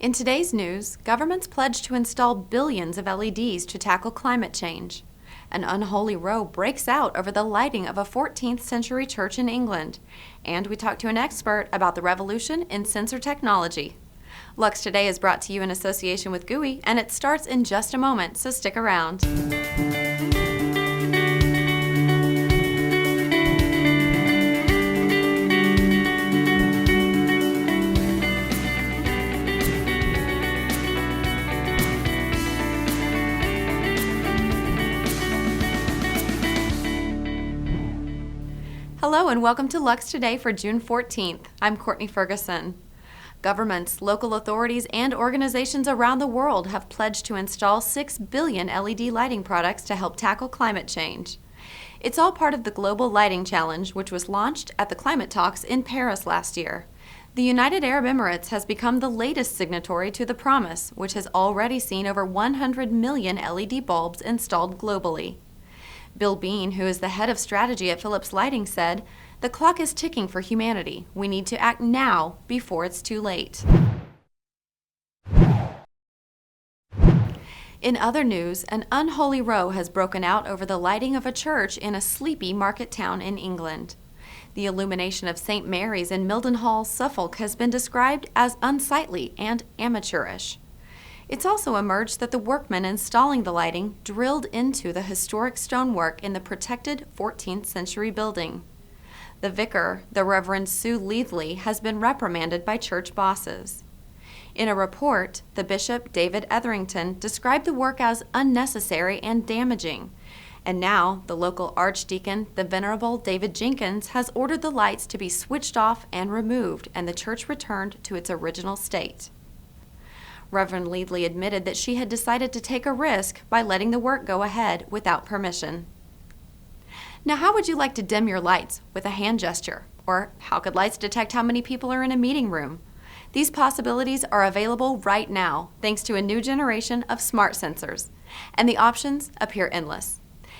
In today's news, governments pledge to install billions of LEDs to tackle climate change. An unholy row breaks out over the lighting of a 14th century church in England. And we talk to an expert about the revolution in sensor technology. Lux Today is brought to you in association with GUI, and it starts in just a moment, so stick around. Hello and welcome to Lux Today for June 14th. I'm Courtney Ferguson. Governments, local authorities, and organizations around the world have pledged to install 6 billion LED lighting products to help tackle climate change. It's all part of the Global Lighting Challenge, which was launched at the climate talks in Paris last year. The United Arab Emirates has become the latest signatory to the promise, which has already seen over 100 million LED bulbs installed globally. Bill Bean, who is the head of strategy at Philips Lighting, said, "The clock is ticking for humanity. We need to act now before it's too late." In other news, an unholy row has broken out over the lighting of a church in a sleepy market town in England. The illumination of St. Mary's in Mildenhall, Suffolk, has been described as unsightly and amateurish. It's also emerged that the workmen installing the lighting drilled into the historic stonework in the protected 14th century building. The vicar, the Reverend Sue Leathley, has been reprimanded by church bosses. In a report, the Bishop David Etherington described the work as unnecessary and damaging. And now, the local archdeacon, the Venerable David Jenkins, has ordered the lights to be switched off and removed, and the church returned to its original state. Reverend Leathley admitted that she had decided to take a risk by letting the work go ahead without permission. Now, how would you like to dim your lights with a hand gesture? Or how could lights detect how many people are in a meeting room? These possibilities are available right now, thanks to a new generation of smart sensors. And the options appear endless.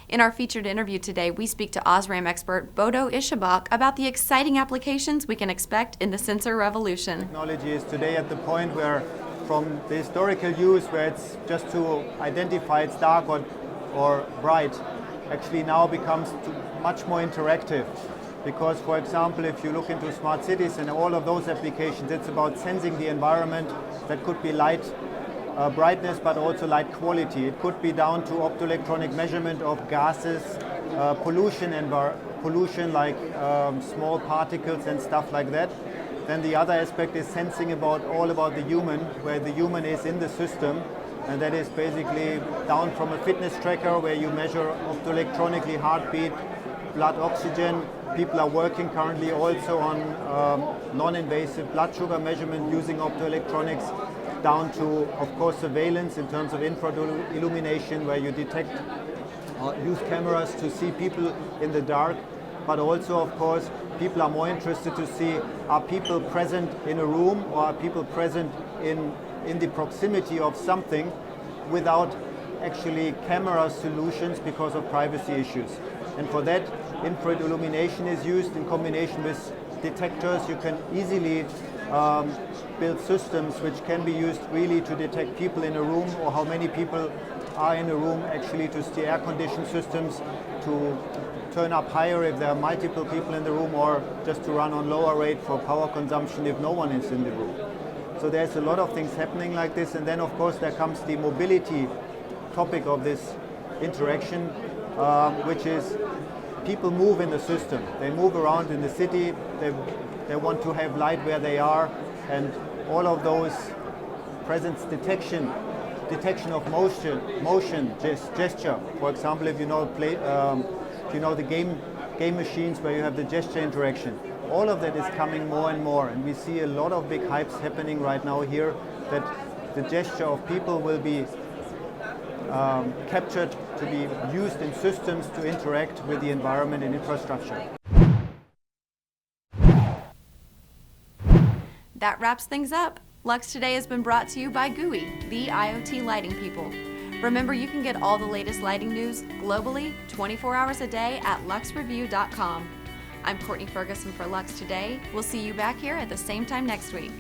In our featured interview today, we speak to OSRAM expert Bodo Ishabak about the exciting applications we can expect in the sensor revolution. Technology is today at the point where, from the historical use where it's just to identify it's dark or bright, actually now becomes much more interactive. Because, for example, if you look into smart cities and all of those applications, it's about sensing the environment. That could be light brightness, but also light quality. It could be down to optoelectronic measurement of gases, pollution like small particles and stuff like that. Then the other aspect is sensing all about the human, where the human is in the system, and that is basically down from a fitness tracker where you measure optoelectronically heartbeat, blood oxygen. People are working currently also on non-invasive blood sugar measurement using optoelectronics, down to, of course, surveillance in terms of infrared illumination, where you detect or use cameras to see people in the dark. But also, of course, people are more interested to see, are people present in a room or are people present in the proximity of something without actually camera solutions because of privacy issues. And for that, infrared illumination is used in combination with detectors. You can easily build systems which can be used really to detect people in a room or how many people are in a room, actually to steer air condition systems, to turn up higher if there are multiple people in the room, or just to run on lower rate for power consumption if no one is in the room. So there's a lot of things happening like this, and then of course there comes the mobility topic of this interaction, which is people move in the system. They move around in the city, they want to have light where they are, and all of those presence detection of motion, gesture. For example, if you know the game machines where you have the gesture interaction. All of that is coming more and more, and we see a lot of big hypes happening right now here, that the gesture of people will be captured to be used in systems to interact with the environment and infrastructure. That wraps things up. Lux Today has been brought to you by GUI, the IoT lighting people. Remember, you can get all the latest lighting news globally, 24 hours a day at luxreview.com. I'm Courtney Ferguson for Lux Today. We'll see you back here at the same time next week.